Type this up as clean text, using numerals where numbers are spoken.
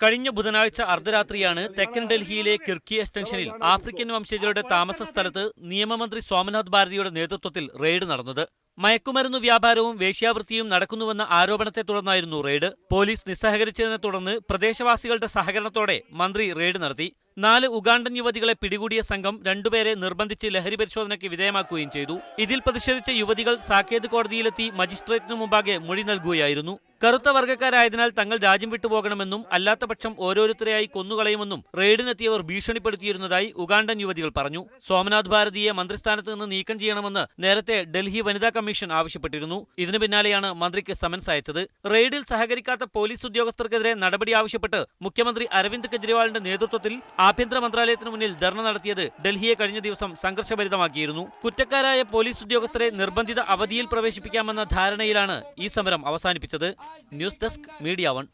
കഴിഞ്ഞ ബുധനാഴ്ച അർദ്ധരാത്രിയാണ് തെക്കൻ ഡൽഹിയിലെ കിർക്കി എക്സ്റ്റൻഷനിൽ ആഫ്രിക്കൻ വംശജരുടെ താമസ സ്ഥലത്ത് നിയമമന്ത്രി സോമനാഥ് ഭാരതിയുടെ നേതൃത്വത്തിൽ റെയ്ഡ് നടന്നത്. മയക്കുമരുന്ന് വ്യാപാരവും വേശ്യാവൃത്തിയും നടക്കുന്നുവെന്ന ആരോപണത്തെ തുടർന്നായിരുന്നു റെയ്ഡ്. പോലീസ് നിസ്സഹകരിച്ചതിനെ തുടർന്ന് പ്രദേശവാസികളുടെ സഹകരണത്തോടെ മന്ത്രി റെയ്ഡ് നടത്തി. 4 ഉഗാണ്ടൻ യുവതികളെ പിടികൂടിയ സംഘം 2 പേരെ നിർബന്ധിച്ച് ലഹരി പരിശോധനയ്ക്ക് വിധേയമാക്കുകയും ചെയ്തു. ഇതിൽ പ്രതിഷേധിച്ച യുവതികൾ സാക്കേത് കോടതിയിലെത്തി മജിസ്ട്രേറ്റിനു മുമ്പാകെ മൊഴി നൽകുകയായിരുന്നു. കറുത്ത വർഗ്ഗക്കാരായതിനാൽ തങ്ങൾ രാജ്യം വിട്ടുപോകണമെന്നും അല്ലാത്തപക്ഷം ഓരോരുത്തരെയായി കൊന്നുകളയുമെന്നും റെയ്ഡിനെത്തിയവർ ഭീഷണിപ്പെടുത്തിയിരുന്നതായി ഉഗാണ്ടൻ യുവതികൾ പറഞ്ഞു. സോമനാഥ് ഭാരതിയെ മന്ത്രിസ്ഥാനത്ത് നിന്ന് നീക്കം ചെയ്യണമെന്ന് നേരത്തെ ഡൽഹി വനിതാ കമ്മീഷൻ ആവശ്യപ്പെട്ടിരുന്നു. ഇതിനു പിന്നാലെയാണ് മന്ത്രിക്ക് സമൻസ് അയച്ചത്. റെയ്ഡിൽ സഹകരിക്കാത്ത പോലീസ് ഉദ്യോഗസ്ഥർക്കെതിരെ നടപടി ആവശ്യപ്പെട്ട് മുഖ്യമന്ത്രി അരവിന്ദ് കെജ്രിവാളിന്റെ നേതൃത്വത്തിൽ ആഭ്യന്തര മന്ത്രാലയത്തിന് മുന്നിൽ ധർണ നടത്തിയത് ഡൽഹിയെ കഴിഞ്ഞ ദിവസം സംഘർഷഭരിതമാക്കിയിരുന്നു. കുറ്റക്കാരായ പോലീസ് ഉദ്യോഗസ്ഥരെ നിർബന്ധിത അവധിയിൽ പ്രവേശിപ്പിക്കാമെന്ന ധാരണയിലാണ് ഈ സമരം അവസാനിപ്പിച്ചത്. News desk media 1.